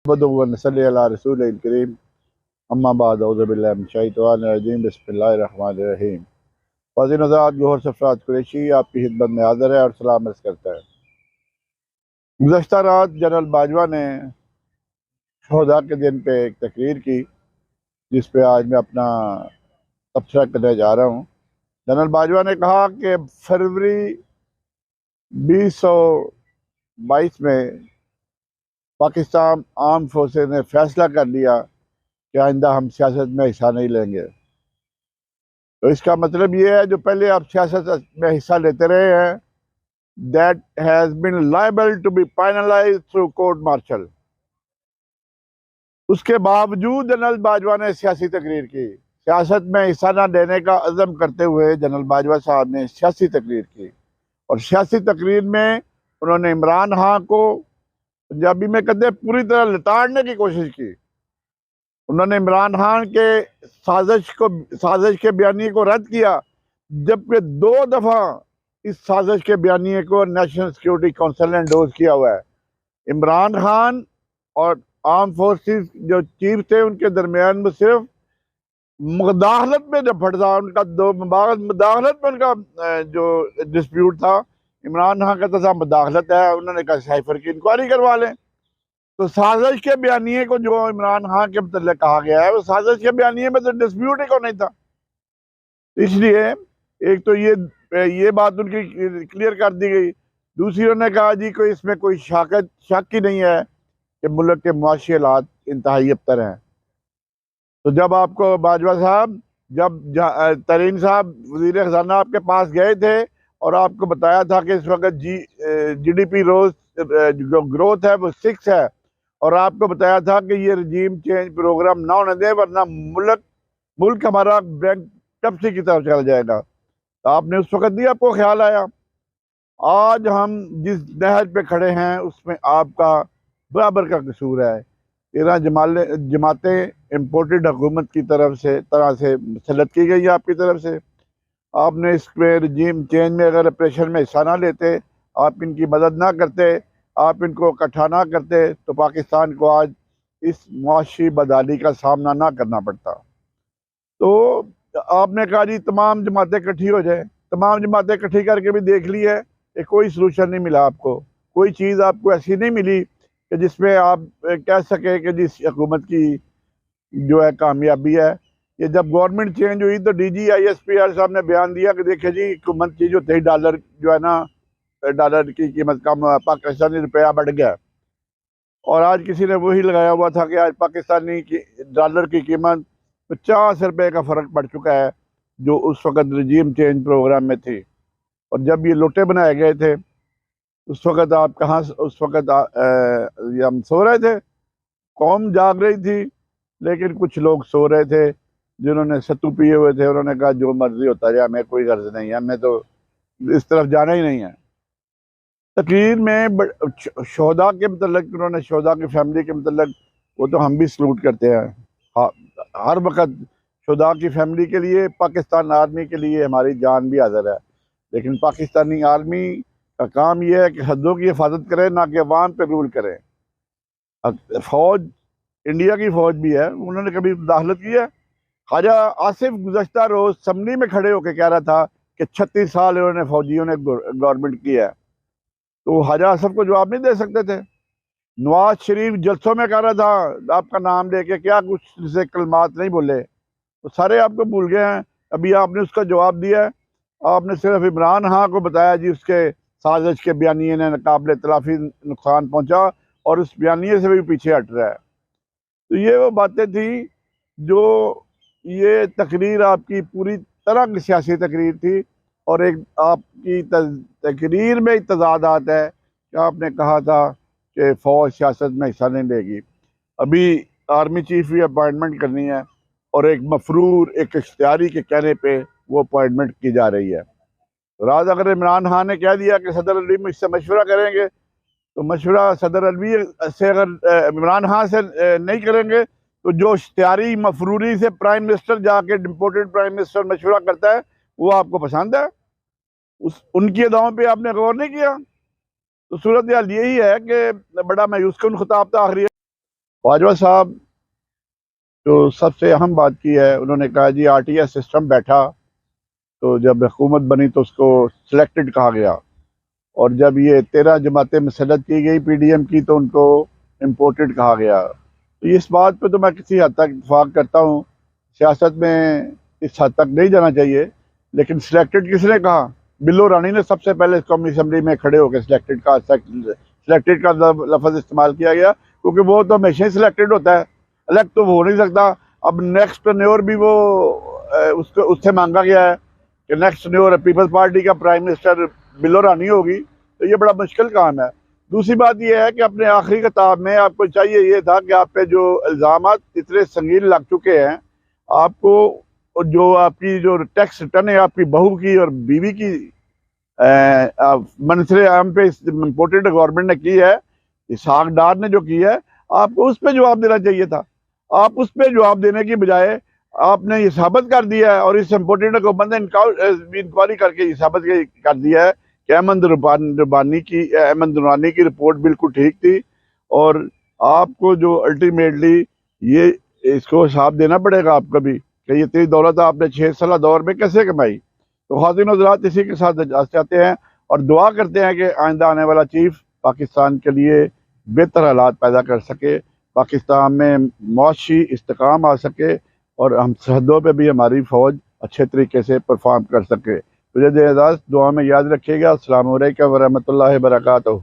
रसूल करीम अम्मा बाद औज़ुबिल्लाहि बिस्मिल्लाहिर्रहमानिर्रहीम। फ़ाज़िल नज़ात गौहर सफ़रात कुरैशी आपकी खिदमत में हाज़िर है और सलाम अर्ज़ करता है। गुज़श्ता रात जनरल बाजवा ने शहदा के दिन पे एक तकरीर की, जिस पे आज मैं अपना तबसरा करने जा रहा हूँ। जनरल बाजवा ने कहा कि फरवरी 2022 में पाकिस्तान आर्म फोर्सेस ने फैसला कर लिया कि आइंदा हम सियासत में हिस्सा नहीं लेंगे। तो इसका मतलब ये है, जो पहले आप सियासत में हिस्सा लेते रहे हैं, that has been liable to be finalized through court martial. उसके बावजूद जनरल बाजवा ने सियासी तकरीर की। सियासत में हिस्सा न लेने का अज़म करते हुए जनरल बाजवा साहब ने सियासी तकरीर की, और सियासी तकरीर में उन्होंने इमरान खान को पंजाबी में कहते पूरी तरह लताड़ने की कोशिश की। उन्होंने इमरान खान के साजिश के बयानी को रद्द किया, जबकि 2 दफ़ा इस साजिश के बयानी को नेशनल सिक्योरिटी काउंसिल ने एंडोर्स किया हुआ है। इमरान खान और आर्म फोर्सेस जो चीफ थे, उनके दरमियान में सिर्फ मुदाखलत में झपट था, उनका मुदाखलत में उनका जो डिस्प्यूट था। इमरान खान कहता था मुदाखलत है, उन्होंने कहा साइफर की इंक्वायरी करवा लें। तो साजिश के बयानिए को जो इमरान खान के मतलब कहा गया है, वो साजिश के बयानिए में तो डिस्प्यूट ही को नहीं था। इसलिए एक तो ये बात उनकी क्लियर कर दी गई। दूसरी उन्होंने कहा जी कोई इसमें कोई शक ही नहीं है कि मुल्क के मुआशी हालात इंतहाई अबतर हैं। तो जब आपको बाजवा साहब, जब तरीन साहब वज़ीर ख़ज़ाना आपके पास गए थे और आपको बताया था कि इस वक्त GDP रोज जो ग्रोथ है वो 6 है, और आपको बताया था कि ये रजीम चेंज प्रोग्राम ना होने दें, वरना मुल्क हमारा बैंक टपसी की तरफ चल जाएगा। तो आपने उस वक्त भी आपको ख्याल आया। आज हम जिस नहज पे खड़े हैं उसमें आपका बराबर का कसूर है। 13 जमातें इम्पोर्टेड हुकूमत की तरह से मसलत की गई है आपकी तरफ से। आपने इसमें रजीम चेंज में अगर ऑपरेशन में हिस्सा ना लेते, आप इनकी मदद ना करते, आप इनको इकट्ठा ना करते, तो पाकिस्तान को आज इस मुआशी बदहाली का सामना ना करना पड़ता। तो आपने कहा जी तमाम जमातें इकट्ठी हो जाए। तमाम जमातें इकट्ठी करके भी देख ली है कि कोई सलूशन नहीं मिला आपको। कोई चीज़ आपको ऐसी नहीं मिली कि जिसमें आप कह सके कि जिस हुकूमत की जो है कामयाबी है। ये जब गवर्नमेंट चेंज हुई तो DG ISPR साहब ने बयान दिया कि देखिए जी हुकूमत की जो $23 जो है ना, डॉलर की कीमत कम, पाकिस्तानी रुपया बढ़ गया। और आज किसी ने वही लगाया हुआ था कि आज पाकिस्तानी डॉलर की कीमत 50 रुपये का फ़र्क पड़ चुका है, जो उस वक़्त रजीम चेंज प्रोग्राम में थी। और जब ये लोटे बनाए गए थे उस वक़्त आप कहाँ, उस वक़्त हम सो रहे थे, कौम जाग रही थी, लेकिन कुछ लोग सो रहे थे जिन्होंने सत्तू पिए हुए थे। उन्होंने कहा जो मर्जी होता है, हमें कोई गर्ज नहीं है, हमें तो इस तरफ जाना ही नहीं है। तकरीर में शोहदा के मतलब, उन्होंने शोहदा की फैमिली के मतलब, वो तो हम भी सलूट करते हैं। हर वक्त शोहदा की फैमिली के लिए, पाकिस्तान आर्मी के लिए हमारी जान भी हाजिर है। लेकिन पाकिस्तानी आर्मी का काम यह है कि हदों की हिफाजत करे, ना कि अवाम पे रूल करे। फौज इंडिया की फौज भी है, उन्होंने कभी मुदाखलत की है? ख्वाजा आसिफ गुज़श्ता रोज असम्बली में खड़े होकर कह रहा था कि 36 साल इन्होंने फौजियों ने गवर्नमेंट की है। तो ख्वाजा आसिफ को जवाब नहीं दे सकते थे? नवाज शरीफ जलसों में कह रहा था आपका नाम लेके, क्या कुछ से कलमात नहीं बोले, तो सारे आपको भूल गए हैं। अभी आपने उसका जवाब दिया है। आपने सिर्फ इमरान खान को बताया जी उसके साजिश के बयानिए ने नाकाबिले तलाफी नुकसान पहुंचा, और उस बयानिए से भी पीछे हट रहा है। तो ये वो बातें थी जो, ये तकरीर आपकी पूरी तरह की सियासी तकरीर थी। और एक आपकी तकरीर में तजादात है कि आपने कहा था कि फ़ौज सियासत में हिस्सा नहीं लेगी। अभी आर्मी चीफ की अपॉइंटमेंट करनी है, और एक मफरूर, एक इख्तियारी के कहने पे वो अपॉइंटमेंट की जा रही है। राज अगर इमरान खान ने कह दिया कि सदर अली मुझसे मशवरा करेंगे, तो मशवरा सदर अली से अगर इमरान खान से नहीं करेंगे, तो जो इख्तियारी मफरूरी से प्राइम मिनिस्टर जाके डिपोटेड प्राइम मिनिस्टर मशवरा करता है, वो आपको पसंद है? उनकी अदाओं पे आपने गौर नहीं किया? तो सूरत हाल यही है कि बड़ा मायूस कुन खिताब था आखिरी बाजवा साहब जो सबसे अहम बात की है, उन्होंने कहा जी आरटीएस सिस्टम बैठा, तो जब हुकूमत बनी तो उसको सिलेक्टेड कहा गया, और जब ये 13 जमातें मुसल्लत की गई पीडीएम की तो उनको इम्पोर्टेड कहा गया। तो इस बात पे तो मैं किसी हद तक इत्फाक करता हूँ, सियासत में इस हद तक नहीं जाना चाहिए, लेकिन सिलेक्टेड किसने कहा? बिल्लो रानी ने सबसे पहले कौमी असम्बली में खड़े होकर सिलेक्टेड का लफ्ज़ इस्तेमाल किया गया, क्योंकि वो तो हमेशा ही सिलेक्टेड होता है, इलेक्ट तो हो नहीं सकता। अब नेक्स्ट टेन्योर भी वो उसको उससे मांगा गया है कि नेक्स्ट टेन्योर पीपल्स पार्टी का प्राइम मिनिस्टर बिल्लो रानी होगी, तो ये बड़ा मुश्किल काम है। दूसरी बात यह है कि अपने आखिरी किताब में आपको चाहिए ये था कि आप पे जो इल्ज़ामात इतने संगीन लग चुके हैं, आपको जो आपकी जो टैक्स रिटर्न है आपकी बहू की और बीवी की मंसरे आम पे इम्पोर्टेड गवर्नमेंट ने की है, इसहाक डार ने जो की है, आपको उस पर जवाब देना चाहिए था। आप उस पर जवाब देने की बजाय आपने ये साबित कर दिया है, और इस इम्पोर्टेड को बंद इंक्वायरी करके ये साबित कर दिया है कि अहमद रुबानी की रिपोर्ट बिल्कुल ठीक थी, और आपको जो अल्टीमेटली ये इसको हिसाब देना पड़ेगा आपको भी कि ये इतनी दौलत आपने 6 साल दौर में कैसे कमाई। तो खातिन हज़रात, इसी के साथ इजाज़त चाहते हैं और दुआ करते हैं कि आइंदा आने वाला चीफ पाकिस्तान के लिए बेहतर हालात पैदा कर सके, पाकिस्तान में मुआशी इस्तेकाम आ सके, और हम सरहदों पे भी हमारी फ़ौज अच्छे तरीके से परफॉर्म कर सके। मुझे इजाज़त, दुआ में याद रखिएगा। अस्सलामु अलैकुम व रहमतुल्लाहि व बरकातहू।